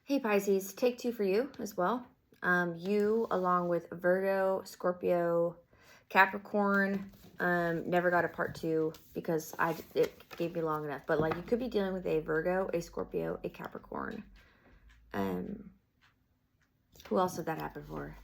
Hey Pisces, take two for you as well. You, along with Virgo, Scorpio, Capricorn, never got a part two because it gave me long enough. But like, you could be dealing with a Virgo, a Scorpio, a Capricorn. Who else did that happen for?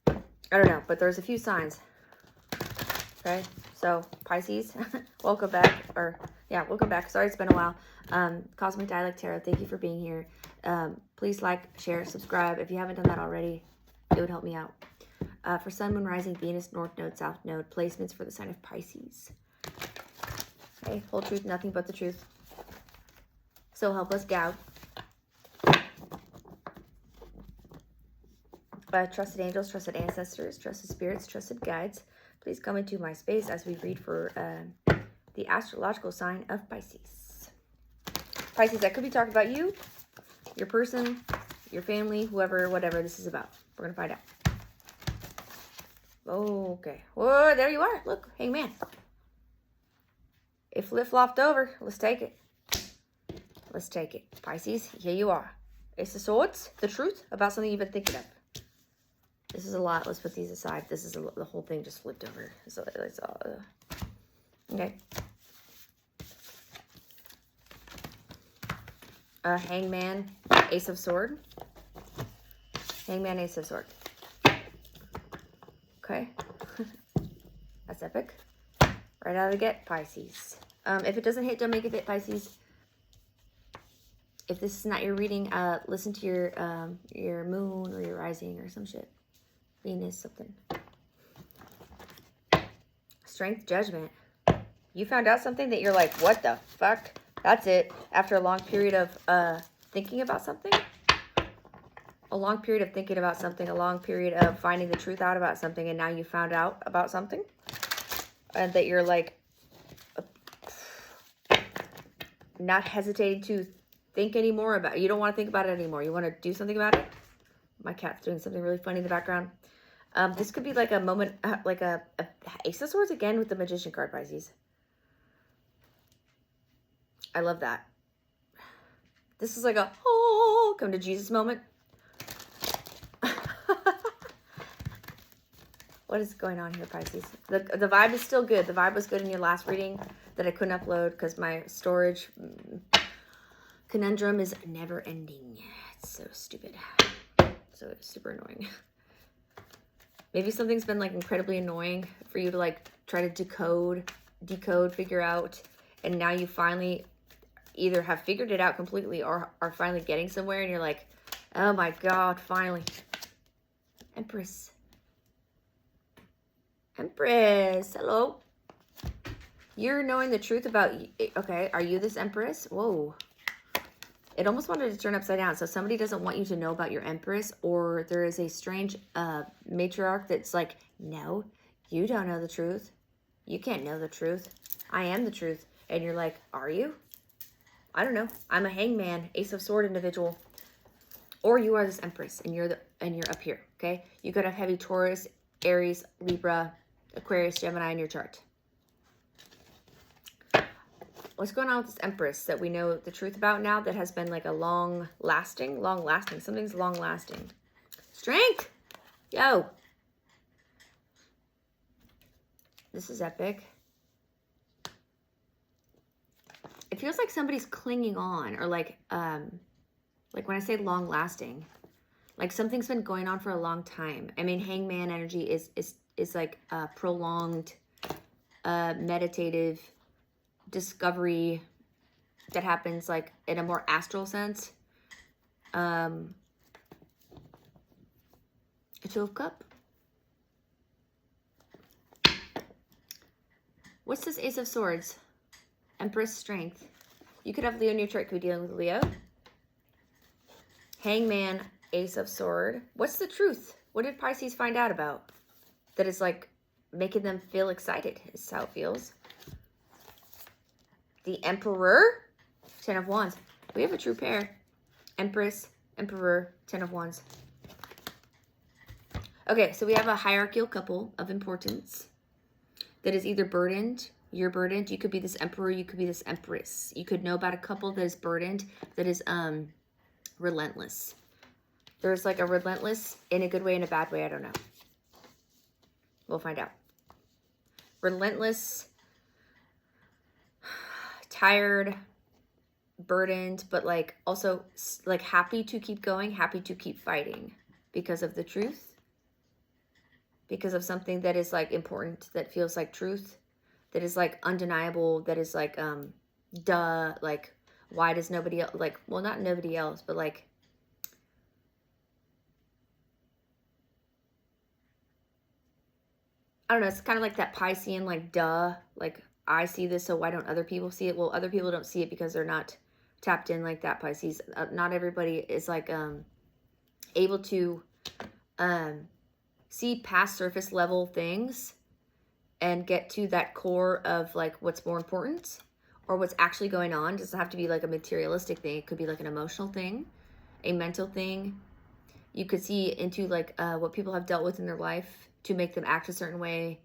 I don't know, but there's a few signs. Okay, so Pisces, welcome back, welcome back. Sorry, it's been a while. Cosmic Dialect Tarot, thank you for being here. Please like, share, subscribe. If you haven't done that already, it would help me out. For Sun, Moon, Rising, Venus, North Node, South Node, placements for the sign of Pisces. Okay, whole truth, nothing but the truth. So help us God. Trusted angels, trusted ancestors, trusted spirits, trusted guides. Please come into my space as we read for the astrological sign of Pisces. Pisces, I could be talking about you, your person, your family, whoever, whatever this is about. We're going to find out. Okay. Whoa, there you are. Look, hangman. It flip-flopped over. Let's take it. Let's take it. Pisces, here you are. Ace of Swords, the truth about something you've been thinking of. This is a lot. Let's put these aside. This is the whole thing just flipped over. So it's all okay. Hangman, Ace of Sword. Hangman, Ace of Sword. Okay. That's epic. Right out of the get, Pisces. If it doesn't hit, don't make it fit, Pisces. If this is not your reading, listen to your moon or your rising or some shit. Venus, something. Strength, judgment. You found out something that you're like, what the fuck? That's it. After a long period of thinking about something. A long period of thinking about something. A long period of finding the truth out about something. And now you found out about something. And that you're like, not hesitating to think anymore about it. You don't want to think about it anymore. You want to do something about it. My cat's doing something really funny in the background. This could be like a moment, like a Ace of Swords again with the Magician card, Pisces. I love that. This is like a, oh, come to Jesus moment. What is going on here, Pisces? The vibe is still good. The vibe was good in your last reading that I couldn't upload because my storage conundrum is never ending. It's so stupid. So it's super annoying. Maybe something's been like incredibly annoying for you to like try to decode, figure out. And now you finally either have figured it out completely or are finally getting somewhere. And you're like, oh my God, finally. Empress. Empress, hello. You're knowing the truth about, okay, are you this Empress? Whoa. It almost wanted to turn upside down. So somebody doesn't want you to know about your Empress, or there is a strange matriarch that's like, no, you don't know the truth. You can't know the truth. I am the truth. And you're like, are you? I don't know. I'm a hangman, Ace of Sword individual. Or you are this Empress and you're up here, okay? You could have heavy Taurus, Aries, Libra, Aquarius, Gemini in your chart. What's going on with this Empress that we know the truth about now that has been like a long-lasting? Something's long-lasting. Strength! Yo! This is epic. It feels like somebody's clinging on, or like when I say long-lasting, like something's been going on for a long time. I mean, hangman energy is like prolonged, meditative discovery that happens like in a more astral sense. A Two of Cups. What's this Ace of Swords? Empress, strength. You could have Leo in your chart. Could be dealing with Leo. Hangman, Ace of Sword. What's the truth? What did Pisces find out about? That is like making them feel excited is how it feels. The Emperor, 10 of Wands. We have a true pair. Empress, Emperor, 10 of Wands. Okay, so we have a hierarchical couple of importance that is either burdened. You're burdened. You could be this Emperor. You could be this Empress. You could know about a couple that is burdened, that is Relentless. There's like a relentless in a good way and a bad way. I don't know. We'll find out. Relentless, tired, burdened, but like also like happy to keep going, happy to keep fighting because of the truth, because of something that is like important, that feels like truth, that is like undeniable, that is like duh, like why does nobody else, like, well, not nobody else, but like I don't know, it's kind of like that Piscean, like duh, like I see this, so why don't other people see it? Well, other people don't see it because they're not tapped in like that, Pisces. Not everybody is like able to see past surface level things and get to that core of like what's more important or what's actually going on. It doesn't have to be like a materialistic thing. It could be like an emotional thing, a mental thing. You could see into like what people have dealt with in their life to make them act a certain way,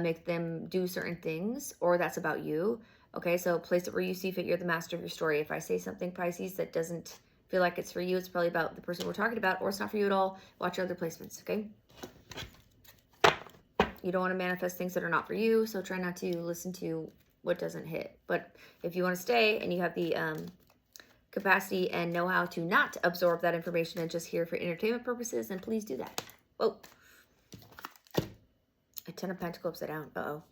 make them do certain things, or that's about you. Okay, so place it where you see fit. You're the master of your story. If I say something, Pisces, that doesn't feel like it's for you, it's probably about the person we're talking about, or it's not for you at all. Watch your other placements, okay? You don't want to manifest things that are not for you, so try not to listen to what doesn't hit. But if you want to stay and you have the capacity and know how to not absorb that information and just hear for entertainment purposes, then please do that. Whoa. A 10 of Pentacles upside down. Uh-oh.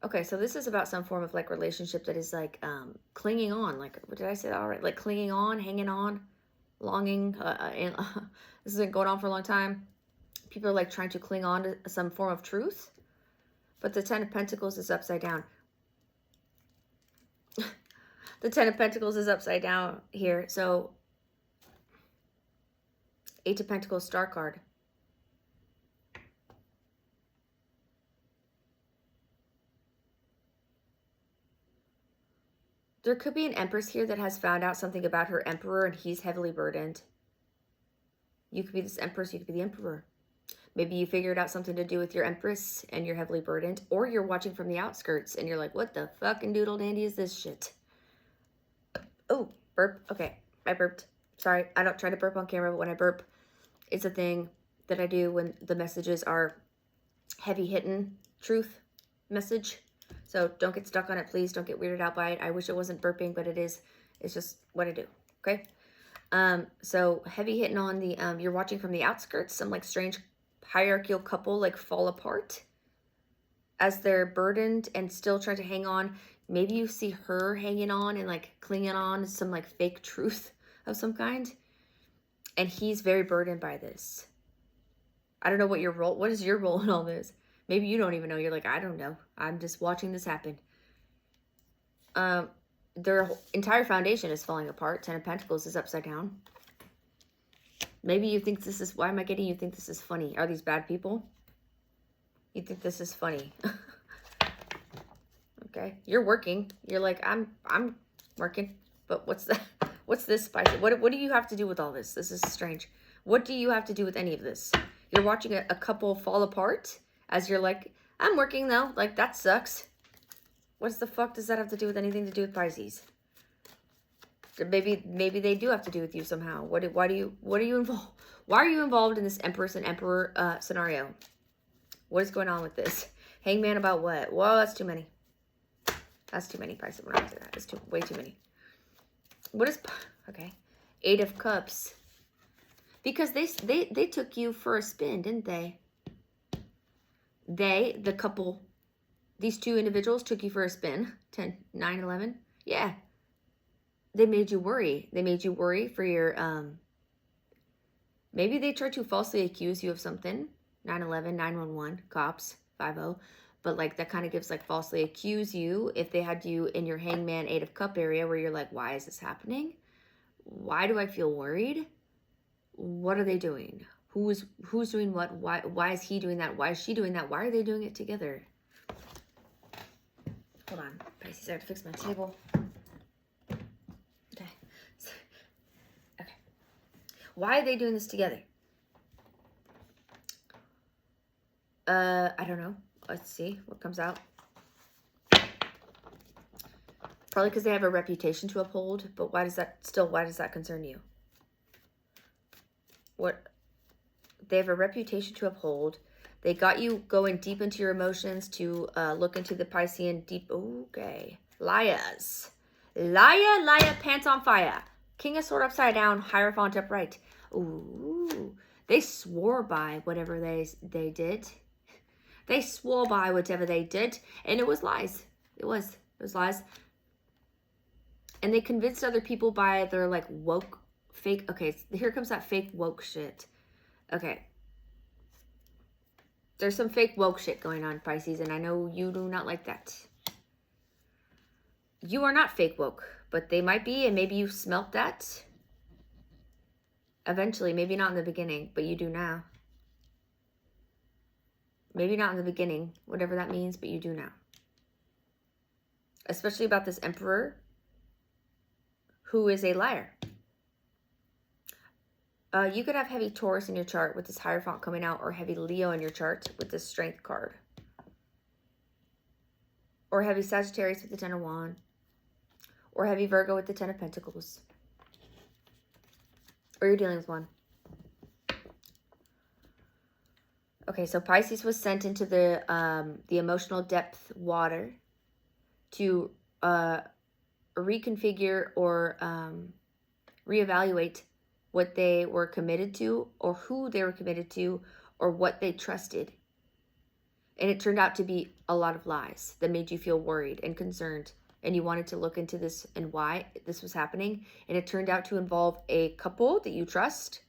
Okay, so this is about some form of like relationship that is like clinging on. Like, what did I say that all right? Like clinging on, hanging on, longing. And this has been going on for a long time. People are like trying to cling on to some form of truth. But the 10 of Pentacles is upside down. The 10 of Pentacles is upside down here. So 8 of Pentacles, Star card. There could be an Empress here that has found out something about her Emperor and he's heavily burdened. You could be this Empress, you could be the Emperor. Maybe you figured out something to do with your Empress and you're heavily burdened. Or you're watching from the outskirts and you're like, what the fucking doodle dandy is this shit? Oh, burp. Okay, I burped. Sorry, I don't try to burp on camera, but when I burp, it's a thing that I do when the messages are heavy-hitting truth message. So don't get stuck on it, please. Don't get weirded out by it. I wish it wasn't burping, but it is. It's just what I do, okay? So heavy hitting on the, you're watching from the outskirts, some like strange hierarchical couple like fall apart as they're burdened and still trying to hang on. Maybe you see her hanging on and like clinging on to some like fake truth of some kind. And he's very burdened by this. I don't know what your role, what is your role in all this? Maybe you don't even know. You're like, I don't know. I'm just watching this happen. Their entire foundation is falling apart. 10 of Pentacles is upside down. Maybe you think this is, why am I getting you think this is funny? Are these bad people? You think this is funny. Okay. You're working. You're like, I'm working. But what's that? What's this spicy? What do you have to do with all this? This is strange. What do you have to do with any of this? You're watching a couple fall apart as you're like, I'm working though. Like, that sucks. What the fuck does that have to do with anything to do with Pisces? Maybe they do have to do with you somehow. Why are you involved? Why are you involved in this Empress and Emperor scenario? What is going on with this? Hangman about what? Well, that's too many. That's too many, Pisces. We're not going to do that. It's way too many. What is, okay. 8 of Cups. Because they took you for a spin, didn't they? The couple, these two individuals took you for a spin. 10, 9, 11. Yeah. They made you worry. They made you worry for your, maybe they tried to falsely accuse you of something. 911, 911, cops, 50. But like that kind of gives like falsely accuse you if they had you in your Hangman 8 of Cup area where you're like, why is this happening? Why do I feel worried? What are they doing? Who's doing what? Why is he doing that? Why is she doing that? Why are they doing it together? Hold on, Pisces, I have to fix my table. Okay. Okay. Why are they doing this together? I don't know. Let's see what comes out. Probably because they have a reputation to uphold, but why does that concern you? what they have a reputation to uphold. They got you going deep into your emotions to look into the Piscean deep. Okay. Liars. Liar, pants on fire. King of Sword upside down, Hierophant upright. Ooh. They swore by whatever they did. They swore by whatever they did, and it was lies. It was lies. And they convinced other people by their like woke, fake. Okay, here comes that fake woke shit. Okay. There's some fake woke shit going on, Pisces, and I know you do not like that. You are not fake woke, but they might be, and maybe you smelt that. Eventually, maybe not in the beginning, but you do now. Maybe not in the beginning, whatever that means, but you do now. Especially about this Emperor, who is a liar. You could have heavy Taurus in your chart with this Hierophant coming out, or heavy Leo in your chart with this Strength card. Or heavy Sagittarius with the Ten of Wands. Or heavy Virgo with the Ten of Pentacles. Or you're dealing with one. Okay, so Pisces was sent into the emotional depth water to reconfigure or reevaluate what they were committed to, or who they were committed to, or what they trusted. And it turned out to be a lot of lies that made you feel worried and concerned, and you wanted to look into this and why this was happening. And it turned out to involve a couple that you trust.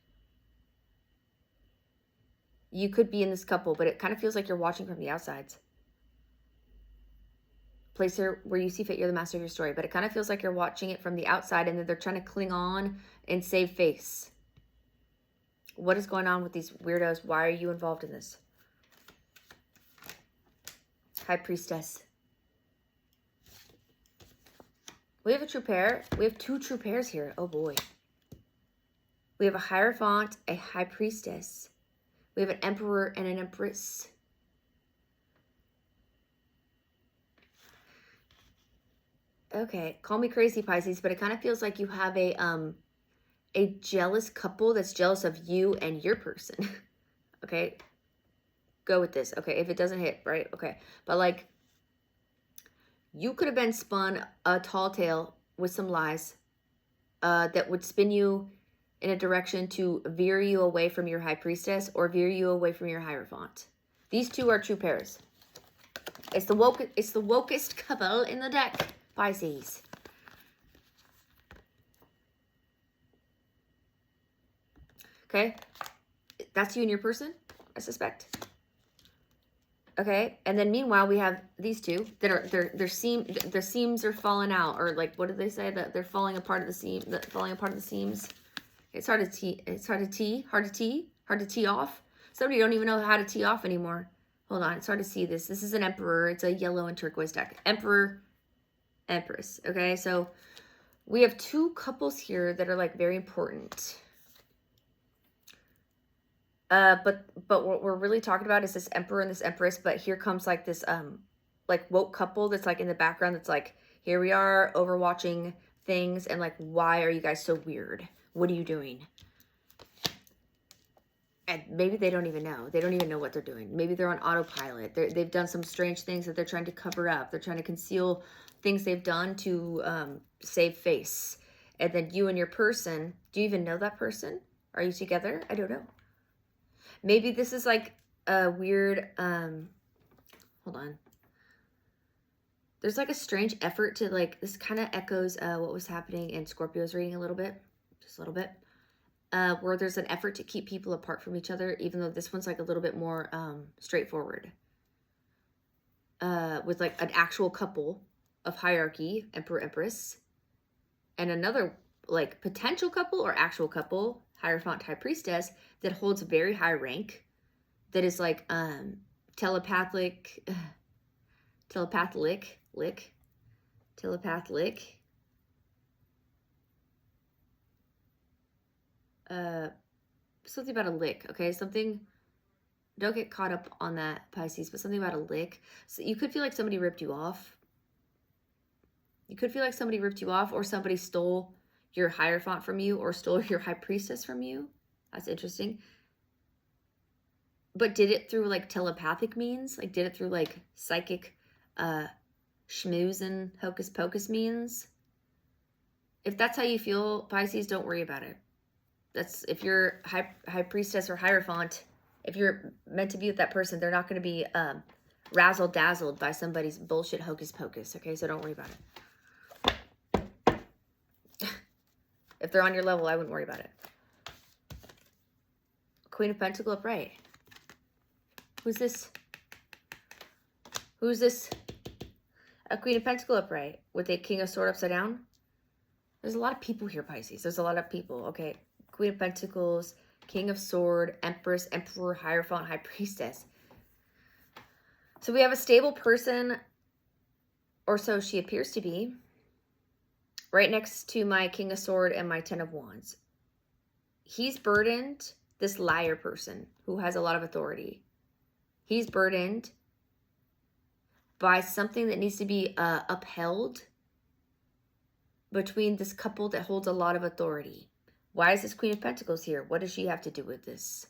You could be in this couple, but it kind of feels like you're watching from the outsides. Place here where you see fit, you're the master of your story. But it kind of feels like you're watching it from the outside, and that they're trying to cling on and save face. What is going on with these weirdos? Why are you involved in this? High Priestess. We have a true pair. We have two true pairs here. Oh boy. We have a Hierophant, a High Priestess. We have an Emperor and an Empress. Okay, call me crazy, Pisces, but it kind of feels like you have a jealous couple that's jealous of you and your person. Okay, go with this. Okay, if it doesn't hit, right? Okay, but like, you could have been spun a tall tale with some lies that would spin you in a direction to veer you away from your High Priestess or veer you away from your Hierophant. These two are true pairs. It's the wokest couple in the deck, Pisces. Okay, that's you and your person, I suspect. Okay, and then meanwhile we have these two that are their seams are falling out, or like, what did they say, that they're falling apart at the seam, the seams. It's hard to tee off. Somebody don't even know how to tee off anymore. Hold on, it's hard to see this. This is an Emperor. It's a yellow and turquoise deck. Emperor, Empress. Okay, so we have two couples here that are like very important. But what we're really talking about is this Emperor and this Empress. But here comes like this like woke couple that's like in the background. That's like, here we are overwatching things, and like, why are you guys so weird? What are you doing? And maybe they don't even know. They don't even know what they're doing. Maybe they're on autopilot. They've done some strange things that they're trying to cover up. They're trying to conceal things they've done to save face. And then you and your person, do you even know that person? Are you together? I don't know. Maybe this is like a weird, hold on. There's like a strange effort to like, this kind of echoes what was happening in Scorpio's reading a little bit, just a little bit, where there's an effort to keep people apart from each other, even though this one's like a little bit more straightforward. With like an actual couple of hierarchy, Emperor, Empress, and another like potential couple or actual couple, Hierophant, High Priestess, that holds very high rank, that is like telepathic, something about a lick, okay? Something, don't get caught up on that, Pisces, but something about a lick. So you could feel like somebody ripped you off. You could feel like somebody ripped you off, or somebody stole your Hierophant from you, or stole your High Priestess from you. That's interesting. But did it through like telepathic means? Like did it through like psychic schmooze and hocus pocus means? If that's how you feel, Pisces, don't worry about it. That's if you're high priestess or hierophant, if you're meant to be with that person, they're not going to be razzle dazzled by somebody's bullshit hocus pocus. Okay, so don't worry about it. If they're on your level, I wouldn't worry about it. Queen of Pentacles upright. Who's this? Who's this? A Queen of Pentacles upright with a King of Swords upside down. There's a lot of people here, Pisces. There's a lot of people. Okay. Queen of Pentacles, King of Swords, Empress, Emperor, Hierophant, High Priestess. So we have a stable person, or so she appears to be, right next to my King of Swords and my Ten of Wands. He's burdened, this liar person who has a lot of authority. He's burdened by something that needs to be upheld between this couple that holds a lot of authority. Why is this Queen of Pentacles here? What does she have to do with this?